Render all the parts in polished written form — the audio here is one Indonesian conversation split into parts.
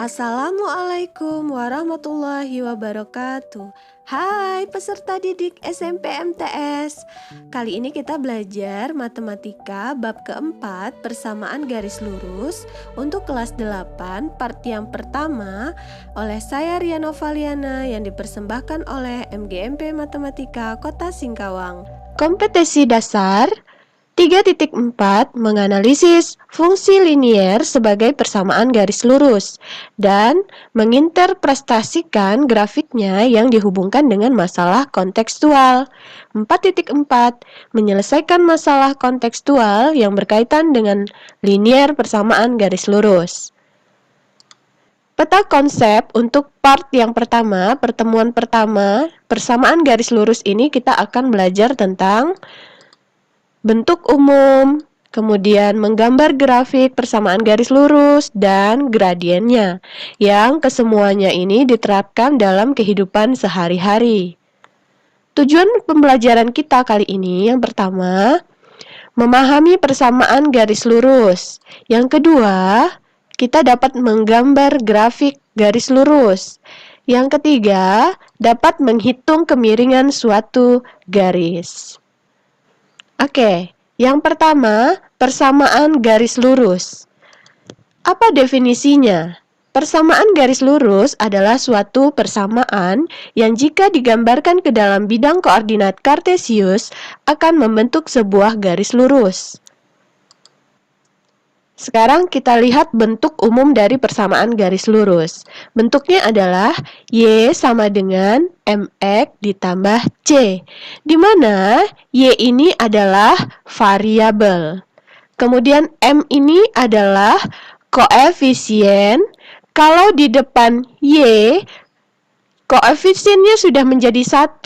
Assalamualaikum warahmatullahi wabarakatuh. Hai peserta didik SMP MTS. Kali ini kita belajar matematika bab keempat persamaan garis lurus untuk kelas 8 part yang pertama oleh saya Riana Valiana yang dipersembahkan oleh MGMP Matematika Kota Singkawang. Kompetensi dasar 3.4 menganalisis fungsi linier sebagai persamaan garis lurus dan menginterpretasikan grafiknya yang dihubungkan dengan masalah kontekstual. 4.4 menyelesaikan masalah kontekstual yang berkaitan dengan linier persamaan garis lurus. Peta konsep untuk part yang pertama, pertemuan pertama, persamaan garis lurus ini kita akan belajar tentang bentuk umum, kemudian menggambar grafik persamaan garis lurus, dan gradiennya, yang kesemuanya ini diterapkan dalam kehidupan sehari-hari. Tujuan pembelajaran kita kali ini yang pertama, memahami persamaan garis lurus. Yang kedua, kita dapat menggambar grafik garis lurus. Yang ketiga, dapat menghitung kemiringan suatu garis. Oke, yang pertama, persamaan garis lurus. Apa definisinya? Persamaan garis lurus adalah suatu persamaan yang jika digambarkan ke dalam bidang koordinat kartesius akan membentuk sebuah garis lurus. Sekarang kita lihat bentuk umum dari persamaan garis lurus. Bentuknya adalah Y sama dengan MX ditambah C, di mana Y ini adalah variabel. Kemudian M ini adalah koefisien. Kalau di depan Y, koefisiennya sudah menjadi 1,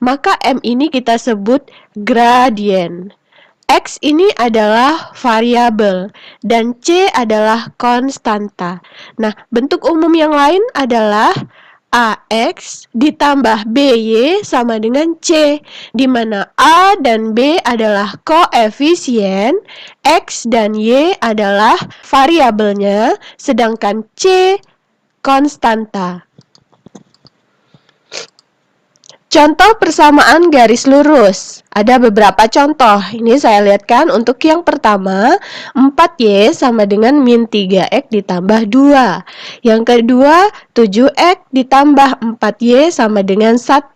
maka M ini kita sebut gradien. X ini adalah variabel dan C adalah konstanta. Nah, bentuk umum yang lain adalah AX ditambah BY sama dengan C, di mana A dan B adalah koefisien, X dan Y adalah variabelnya, sedangkan C konstanta. Contoh persamaan garis lurus. Ada beberapa contoh. Ini saya lihatkan untuk yang pertama, 4Y sama dengan min 3X ditambah 2. Yang kedua, 7X ditambah 4Y sama dengan 1.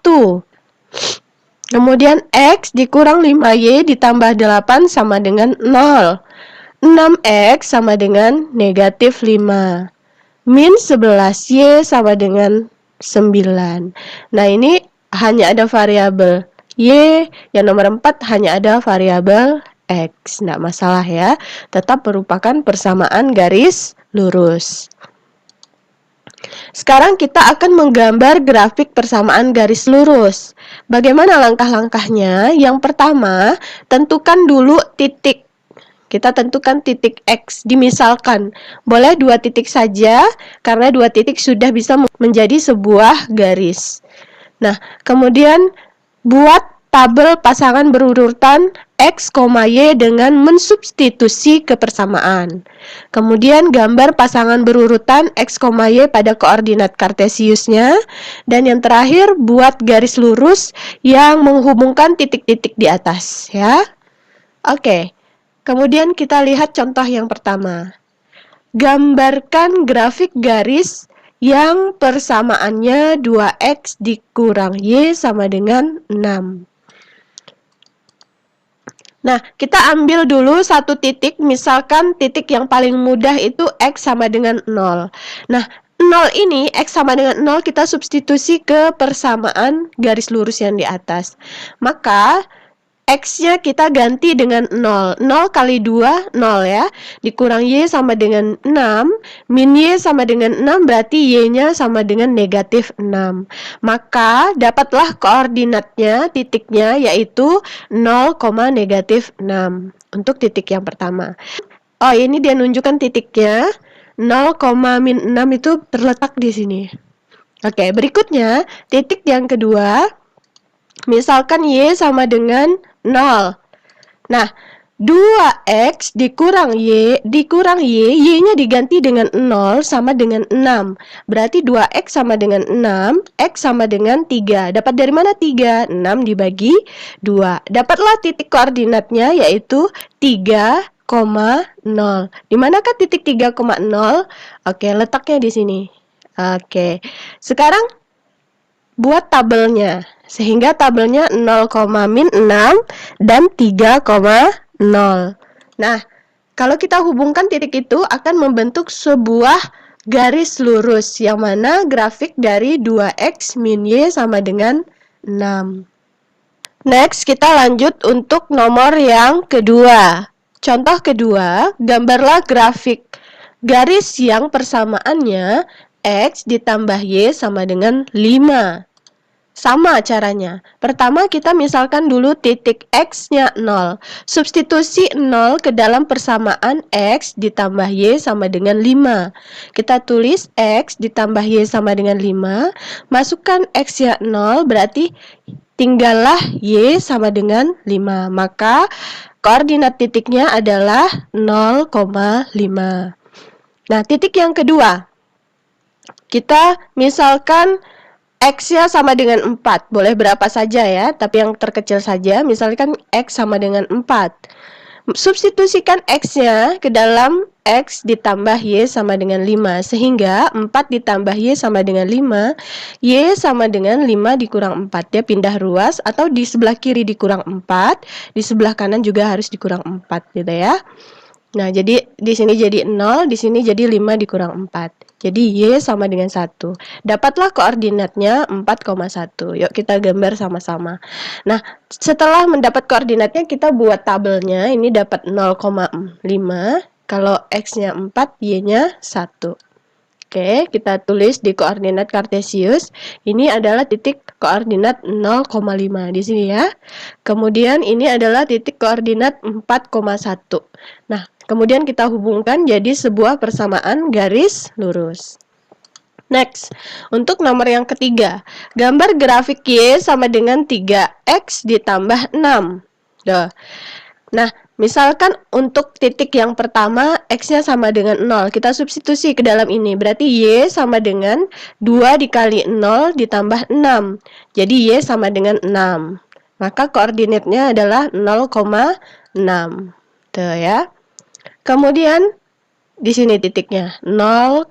Kemudian X dikurang 5Y ditambah 8 sama dengan 0. 6X sama dengan negatif 5. Min 11Y sama dengan 9. Nah, ini hanya ada variabel Y, yang nomor 4 hanya ada variabel X. Tidak masalah ya, tetap merupakan persamaan garis lurus. Sekarang kita akan menggambar grafik persamaan garis lurus. Bagaimana langkah-langkahnya? Yang pertama, tentukan dulu titik. Kita tentukan titik X, dimisalkan. Boleh 2 titik saja, karena 2 titik sudah bisa menjadi sebuah garis. Nah, kemudian buat tabel pasangan berurutan X, Y dengan mensubstitusi ke persamaan. Kemudian gambar pasangan berurutan X, Y pada koordinat kartesiusnya. Dan yang terakhir, buat garis lurus yang menghubungkan titik-titik di atas, ya. Oke, kemudian kita lihat contoh yang pertama. Gambarkan grafik garis yang persamaannya 2X dikurang Y sama dengan 6. Nah, kita ambil dulu satu titik, misalkan titik yang paling mudah itu X sama dengan 0. Nah, 0 ini, X sama dengan 0, kita substitusi ke persamaan garis lurus yang di atas. Maka X-nya kita ganti dengan 0. 0 kali 2, 0 ya. Dikurang Y sama dengan 6. Min Y sama dengan 6, berarti Y-nya sama dengan negatif 6. Maka dapatlah koordinatnya, titiknya, yaitu 0, negatif 6. Untuk titik yang pertama. Oh, ini dia nunjukkan titiknya. 0, min 6 itu terletak di sini. Oke, berikutnya, titik yang kedua. Misalkan Y sama dengan 0. Nah, 2x dikurang y, y-nya diganti dengan 0 sama dengan 6. Berarti 2x sama dengan 6, x sama dengan 3. Dapat dari mana 3? 6 dibagi 2. Dapatlah titik koordinatnya yaitu 3,0. Di manakah titik 3,0? Oke, letaknya di sini. Oke. Sekarang buat tabelnya. Sehingga tabelnya 0,-6 dan 3,0. Nah, kalau kita hubungkan titik itu akan membentuk sebuah garis lurus yang mana grafik dari 2x min y sama dengan 6. Next, kita lanjut untuk nomor yang kedua. Contoh kedua, gambarlah grafik garis yang persamaannya x ditambah y sama dengan 5. Sama caranya. Pertama kita misalkan dulu titik x-nya 0. Substitusi 0 ke dalam persamaan x ditambah y sama dengan 5. Kita tulis x ditambah y sama dengan 5. Masukkan x-nya 0 berarti tinggallah y sama dengan 5. Maka koordinat titiknya adalah 0,5. Nah, titik yang kedua. Kita misalkan x-nya sama dengan 4, boleh berapa saja ya, tapi yang terkecil saja, misalkan x sama dengan 4. Substitusikan x-nya ke dalam x ditambah y sama dengan 5, sehingga 4 ditambah y sama dengan 5, y sama dengan 5 dikurang 4, dia pindah ruas, atau di sebelah kiri dikurang 4, di sebelah kanan juga harus dikurang 4, gitu ya. Nah, jadi di sini jadi 0, di sini jadi 5 dikurang 4. Jadi y sama dengan 1. Dapatlah koordinatnya 4,1. Yuk kita gambar sama-sama. Nah, setelah mendapat koordinatnya kita buat tabelnya. Ini dapat 0,5. Kalau x-nya 4, y-nya 1. Oke, kita tulis di koordinat kartesius. Ini adalah titik koordinat 0,5 di sini ya. Kemudian ini adalah titik koordinat 4,1. Nah, kemudian kita hubungkan jadi sebuah persamaan garis lurus. Next, untuk nomor yang ketiga, gambar grafik y sama dengan 3x ditambah 6. Nah, misalkan untuk titik yang pertama x-nya sama dengan 0, kita substitusi ke dalam ini. Berarti y sama dengan 2 dikali 0 ditambah 6. Jadi y sama dengan 6. Maka koordinatnya adalah 0,6. Tuh ya. Kemudian di sini titiknya 0,6.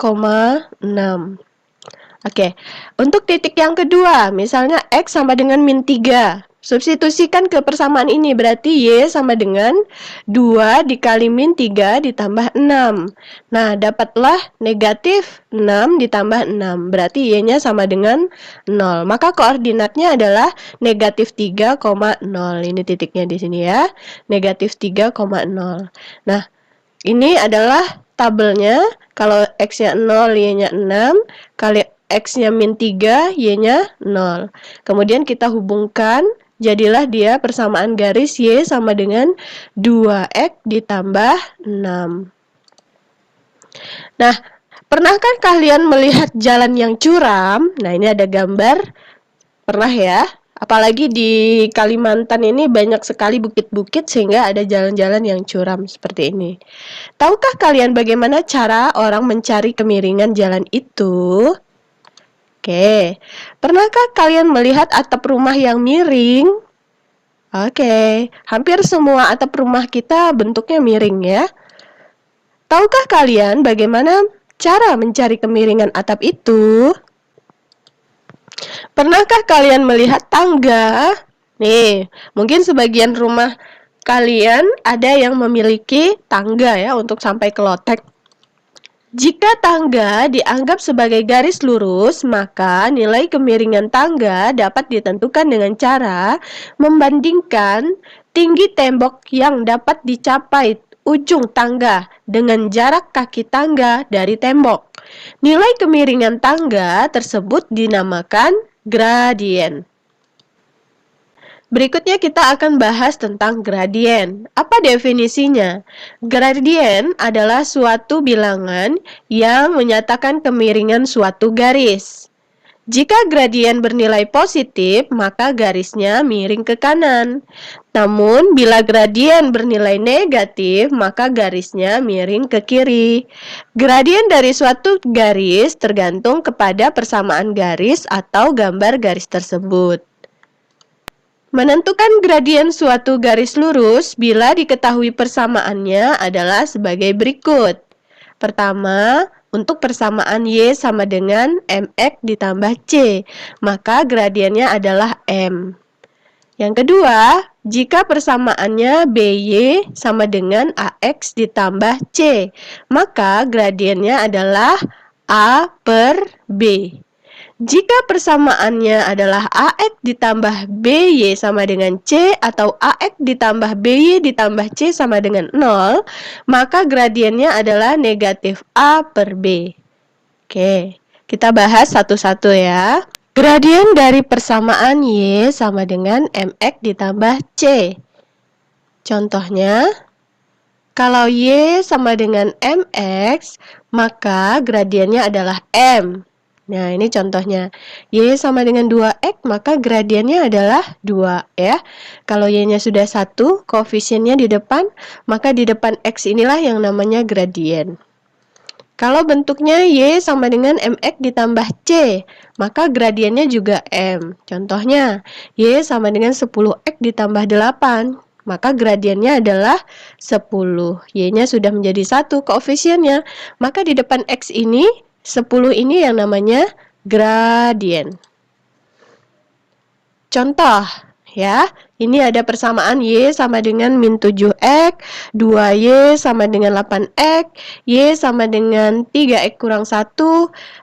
Oke. Untuk titik yang kedua, misalnya x sama dengan min 3. Substitusikan ke persamaan ini, berarti y sama dengan 2 dikali min 3 ditambah 6. Nah, dapatlah negatif 6 ditambah 6, berarti y-nya sama dengan 0. Maka koordinatnya adalah negatif 3,0. Ini titiknya di sini ya, negatif 3,0. Nah, ini adalah tabelnya. Kalau x-nya 0, y-nya 6, kali x-nya min 3, y-nya 0. Kemudian kita hubungkan, jadilah dia persamaan garis y sama dengan 2x ditambah 6. Nah, pernahkah kalian melihat jalan yang curam? Nah, ini ada gambar. Pernah ya? Apalagi di Kalimantan ini banyak sekali bukit-bukit sehingga ada jalan-jalan yang curam seperti ini. Tahukah kalian bagaimana cara orang mencari kemiringan jalan itu? Oke, pernahkah kalian melihat atap rumah yang miring? Oke, hampir semua atap rumah kita bentuknya miring ya. Tahukah kalian bagaimana cara mencari kemiringan atap itu? Pernahkah kalian melihat tangga? Nih, mungkin sebagian rumah kalian ada yang memiliki tangga ya untuk sampai ke lotek. Jika tangga dianggap sebagai garis lurus, maka nilai kemiringan tangga dapat ditentukan dengan cara membandingkan tinggi tembok yang dapat dicapai ujung tangga dengan jarak kaki tangga dari tembok. Nilai kemiringan tangga tersebut dinamakan gradien. Berikutnya kita akan bahas tentang gradien. Apa definisinya? Gradien adalah suatu bilangan yang menyatakan kemiringan suatu garis. Jika gradien bernilai positif, maka garisnya miring ke kanan. Namun, bila gradien bernilai negatif, maka garisnya miring ke kiri. Gradien dari suatu garis tergantung kepada persamaan garis atau gambar garis tersebut. Menentukan gradien suatu garis lurus bila diketahui persamaannya adalah sebagai berikut. Pertama, untuk persamaan Y sama dengan MX ditambah C, maka gradiennya adalah M. Yang kedua, jika persamaannya BY sama dengan AX ditambah C, maka gradiennya adalah A per B. Jika persamaannya adalah AX ditambah BY sama dengan C atau AX ditambah BY ditambah C sama dengan 0, maka gradiennya adalah negatif A per B. Oke, kita bahas satu-satu ya. Gradien dari persamaan Y sama dengan MX ditambah C. Contohnya, kalau Y sama dengan MX, maka gradiennya adalah M. Nah, ini contohnya. Y sama dengan 2X, maka gradiennya adalah 2 ya. Kalau Y-nya sudah 1, koefisiennya di depan, maka di depan X inilah yang namanya gradien. Kalau bentuknya Y sama dengan MX ditambah C, maka gradiennya juga M. Contohnya, Y sama dengan 10X ditambah 8, maka gradiennya adalah 10. Y-nya sudah menjadi 1 koefisiennya, maka di depan X ini 10 ini yang namanya gradien. Contoh ya, ini ada persamaan Y sama dengan min 7X, 2Y sama dengan 8X, Y sama dengan 3X kurang 1,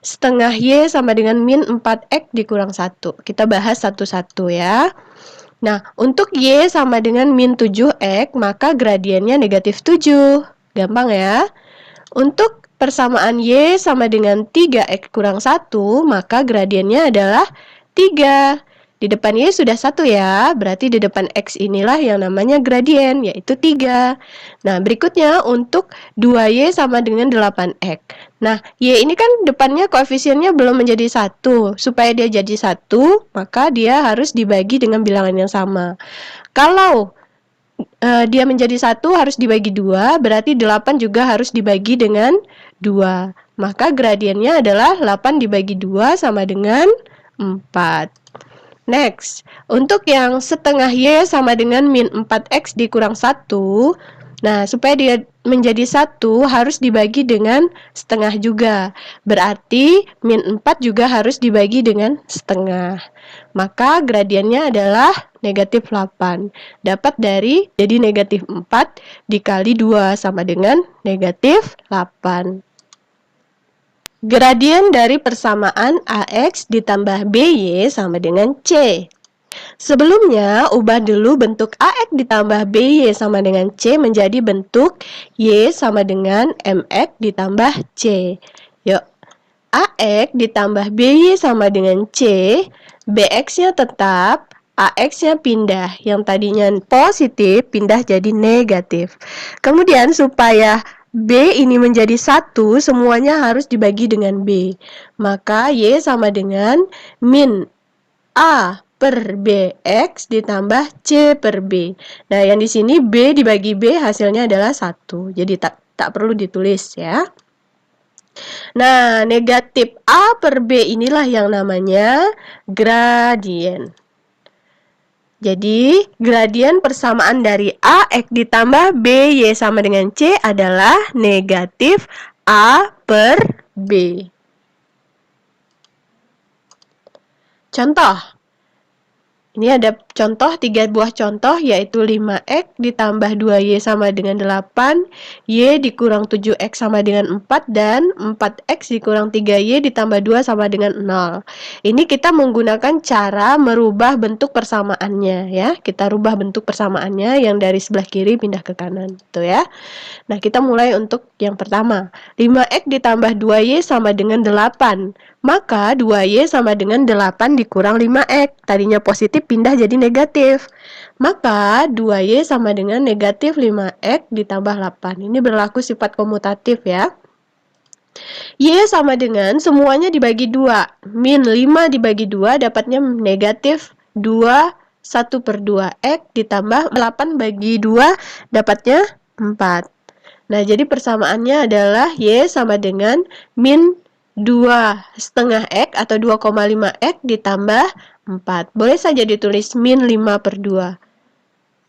setengah Y sama dengan min 4X dikurang 1. Kita bahas satu-satu ya. Nah, untuk Y sama dengan min 7X, maka gradiennya negatif 7. Gampang ya. Untuk persamaan Y sama dengan 3X kurang 1, maka gradiennya adalah 3. Di depan Y sudah 1 ya, berarti di depan X inilah yang namanya gradien, yaitu 3. Nah, berikutnya untuk 2Y sama dengan 8X. Nah, Y ini kan depannya koefisiennya belum menjadi 1. Supaya dia jadi 1, maka dia harus dibagi dengan bilangan yang sama. Kalau dia menjadi 1 harus dibagi 2, berarti 8 juga harus dibagi dengan 2. Maka gradiennya adalah 8 dibagi 2 sama dengan 4. Next, untuk yang setengah Y sama dengan min 4X dikurang 1, nah supaya dia menjadi 1 harus dibagi dengan setengah juga. Berarti min 4 juga harus dibagi dengan setengah. Maka gradiennya adalah negatif 8. Dapat dari, jadi negatif 4 dikali 2 sama dengan negatif 8. Gradien dari persamaan AX ditambah BY sama dengan C. Sebelumnya, ubah dulu bentuk AX ditambah BY sama dengan C menjadi bentuk Y sama dengan MX ditambah C. Yuk, AX ditambah BY sama dengan C, BX-nya tetap, AX-nya pindah. Yang tadinya positif, pindah jadi negatif. Kemudian, supaya B ini menjadi 1, semuanya harus dibagi dengan B. Maka Y sama dengan min A per BX ditambah C per B. Nah, yang di sini B dibagi B hasilnya adalah 1. Jadi tak perlu ditulis ya. Nah, negatif A per B inilah yang namanya gradien. Jadi, gradien persamaan dari AX ditambah BY sama dengan C adalah negatif A per B. Contoh. Ini ada contoh, 3 buah contoh, yaitu 5X ditambah 2Y sama dengan 8, Y dikurang 7X sama dengan 4, dan 4X dikurang 3Y ditambah 2 sama dengan 0. Ini kita menggunakan cara merubah bentuk persamaannya ya. Kita rubah bentuk persamaannya yang dari sebelah kiri pindah ke kanan, tuh ya. Nah, kita mulai untuk yang pertama. 5X ditambah 2Y sama dengan 8. Maka 2Y sama dengan 8 dikurang 5X. Tadinya positif pindah jadi negatif. Maka 2Y sama dengan negatif 5X ditambah 8. Ini berlaku sifat komutatif ya. Y sama dengan semuanya dibagi 2. Min 5 dibagi 2 dapatnya negatif 2, 1/2 X ditambah 8 bagi 2 dapatnya 4. Nah, jadi persamaannya adalah Y sama dengan min 2,5 X atau 2,5 X ditambah 4. Boleh saja ditulis min 5/2.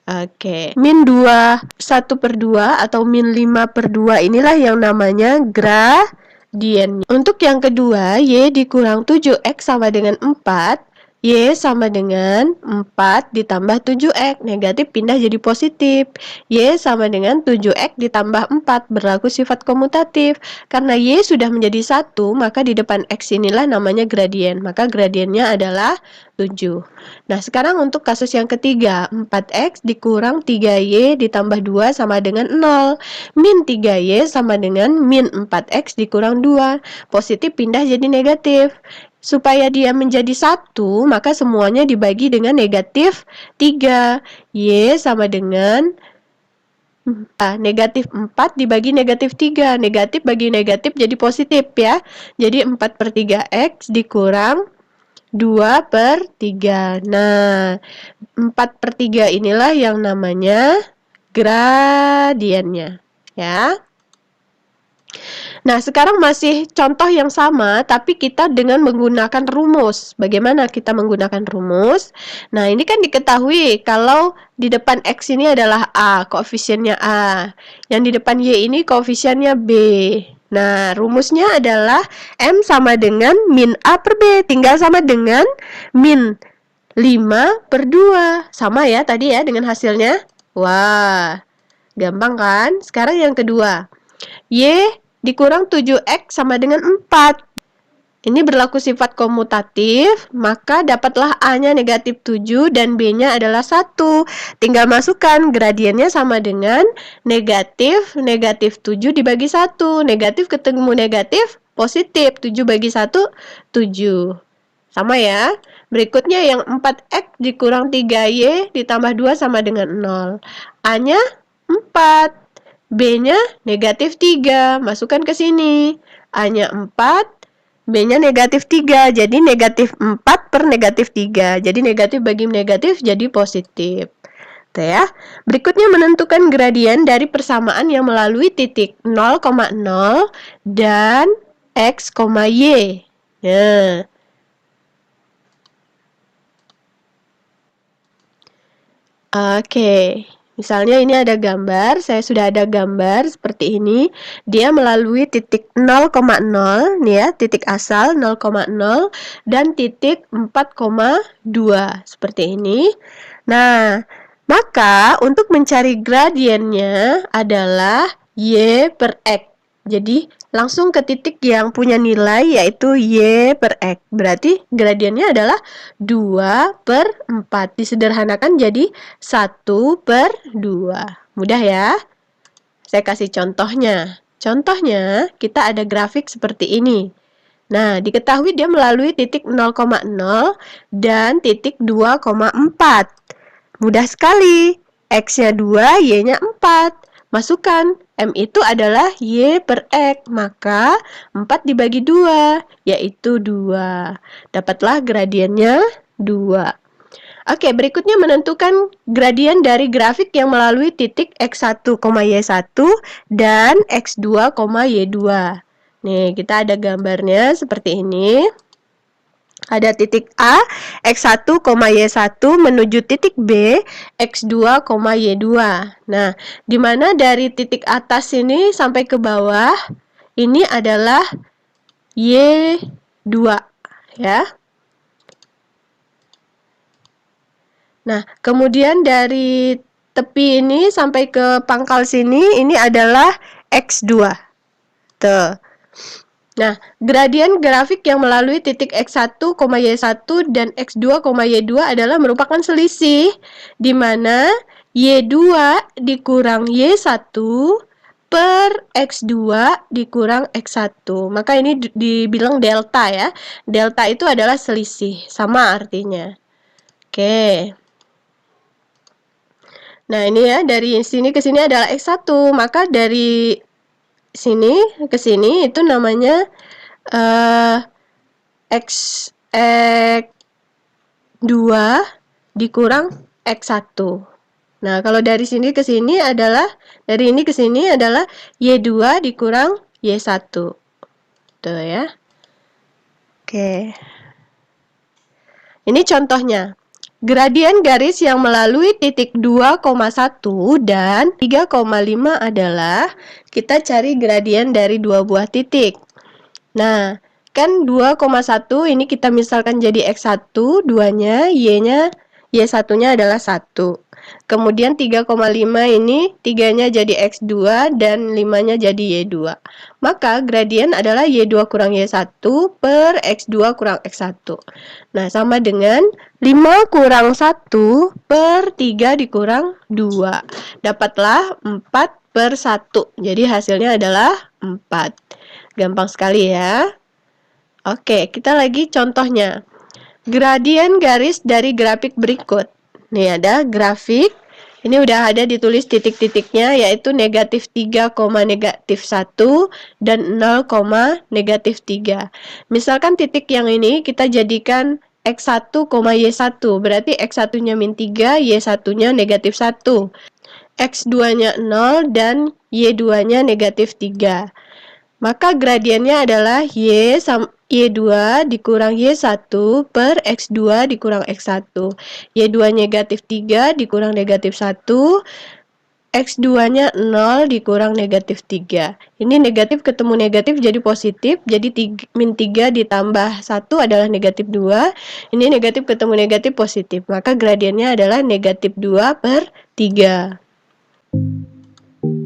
Oke, min 2, 1/2 atau min 5/2 inilah yang namanya gradiennya. Untuk yang kedua, Y dikurang 7X sama dengan 4. Y sama dengan 4 ditambah 7X, negatif pindah jadi positif. Y sama dengan 7X ditambah 4, berlaku sifat komutatif. Karena Y sudah menjadi 1, maka di depan X inilah namanya gradien. Maka gradiennya adalah 7. Nah, sekarang untuk kasus yang ketiga, 4X dikurang 3Y ditambah 2 sama dengan 0. Min 3Y sama dengan min 4X dikurang 2. Positif pindah jadi negatif. Supaya dia menjadi 1, maka semuanya dibagi dengan negatif 3. Y sama dengan negatif 4 dibagi negatif 3. Negatif bagi negatif jadi positif ya. Jadi 4/3X dikurang 2/3. Nah, 4/3 inilah yang namanya gradiennya ya. Nah, sekarang masih contoh yang sama, tapi kita dengan menggunakan rumus. Bagaimana kita menggunakan rumus? Nah, ini kan diketahui kalau di depan X ini adalah A, koefisiennya A. Yang di depan Y ini koefisiennya B. Nah, rumusnya adalah M sama dengan min A per B. Tinggal sama dengan min 5/2. Sama ya tadi ya dengan hasilnya. Wah, gampang kan? Sekarang yang kedua. Y dikurang 7X sama dengan 4. Ini berlaku sifat komutatif, maka dapatlah A-nya negatif 7 dan B-nya adalah 1. Tinggal masukkan, gradiennya sama dengan negatif 7 dibagi 1. Negatif ketemu negatif, positif. 7 bagi 1, 7. Sama ya. Berikutnya yang 4X dikurang 3Y ditambah 2 sama dengan 0. A-nya 4. B-nya negatif 3. Masukkan ke sini. A-nya 4. B-nya negatif 3. Jadi negatif 4 per negatif 3. Jadi negatif bagi negatif jadi positif. Tuh ya. Berikutnya menentukan gradien dari persamaan yang melalui titik 0,0 dan X, Y. Nah. Oke. Misalnya ini ada gambar, saya sudah ada gambar seperti ini. Dia melalui titik 0,0 nih ya, titik asal 0,0 dan titik 4,2 seperti ini. Nah, maka untuk mencari gradiennya adalah Y per X. Jadi langsung ke titik yang punya nilai yaitu Y per X. Berarti gradiennya adalah 2/4. Disederhanakan jadi 1/2. Mudah ya? Saya kasih contohnya. Contohnya, kita ada grafik seperti ini. Nah, diketahui dia melalui titik 0,0 dan titik 2,4. Mudah sekali. X-nya 2, Y-nya 4. Masukkan. M itu adalah Y per X. Maka 4 dibagi 2, yaitu 2. Dapatlah gradiennya 2. Oke, berikutnya menentukan gradien dari grafik yang melalui titik X1, Y1 dan X2, Y2. Nih, kita ada gambarnya seperti ini. Ada titik A, X1, Y1 menuju titik B, X2, Y2. Nah, di mana dari titik atas ini sampai ke bawah, ini adalah Y2, ya. Nah, kemudian dari tepi ini sampai ke pangkal sini, ini adalah X2. Tuh. Nah, gradien grafik yang melalui titik X1, Y1 dan X2, Y2 adalah merupakan selisih di mana Y2 dikurang Y1 per X2 dikurang X1. Maka ini dibilang delta ya. Delta itu adalah selisih, sama artinya. Oke. Nah, ini ya, dari sini ke sini adalah X1. Maka dari sini ke sini itu namanya X 2 dikurang X1. Nah, kalau dari sini ke sini adalah, dari ini ke sini adalah Y2 dikurang Y1. Tuh ya. Oke. Ini contohnya. Gradien garis yang melalui titik 2,1 dan 3,5 adalah, kita cari gradien dari dua buah titik. Nah, kan 2,1 ini kita misalkan jadi X1, 2-nya, Y1-nya adalah 1. Kemudian 3,5 ini 3-nya jadi X2 dan 5-nya jadi Y2. Maka gradien adalah Y2 kurang Y1 per X2 kurang X1. Nah, sama dengan 5 kurang 1 per 3 dikurang 2. Dapatlah 4 per 1. Jadi hasilnya adalah 4. Gampang sekali ya. Oke, kita lagi contohnya. Gradien garis dari grafik berikut. Nih ada grafik. Ini udah ada ditulis titik-titiknya, yaitu negatif 3, negatif 1 dan 0, negatif 3. Misalkan titik yang ini kita jadikan X1, Y1. Berarti X1-nya min 3, Y1-nya negatif 1. X2-nya 0 dan Y2-nya negatif 3. Maka gradiennya adalah Y2 dikurang Y1 per X2 dikurang X1. Y2 negatif 3 dikurang negatif 1. X2-nya 0 dikurang negatif 3. Ini negatif ketemu negatif jadi positif. Jadi min 3 ditambah 1 adalah negatif 2. Ini negatif ketemu negatif positif. Maka gradiennya adalah negatif 2 per 3.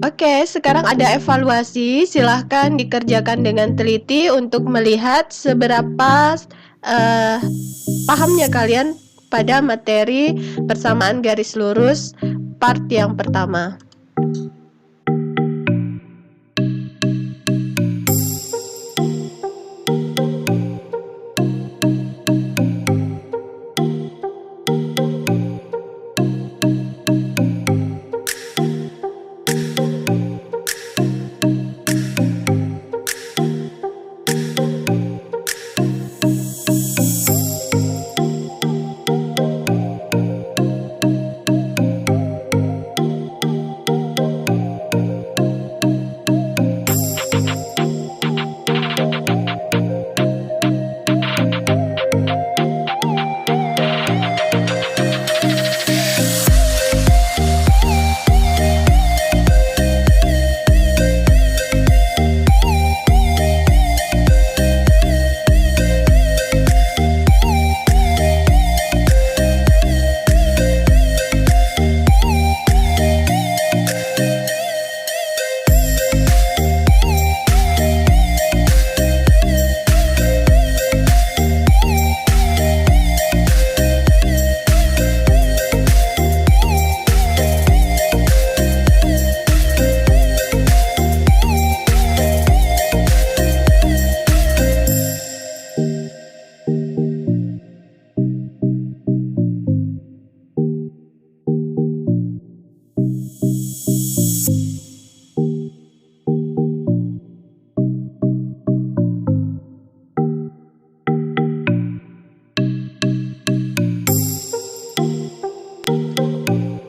Oke, sekarang ada evaluasi. Silahkan dikerjakan dengan teliti untuk melihat seberapa pahamnya kalian pada materi persamaan garis lurus part yang pertama.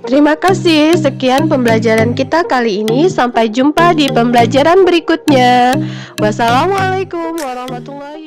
Terima kasih, sekian pembelajaran kita kali ini. Sampai jumpa di pembelajaran berikutnya. Wassalamualaikum warahmatullahi wabarakatuh.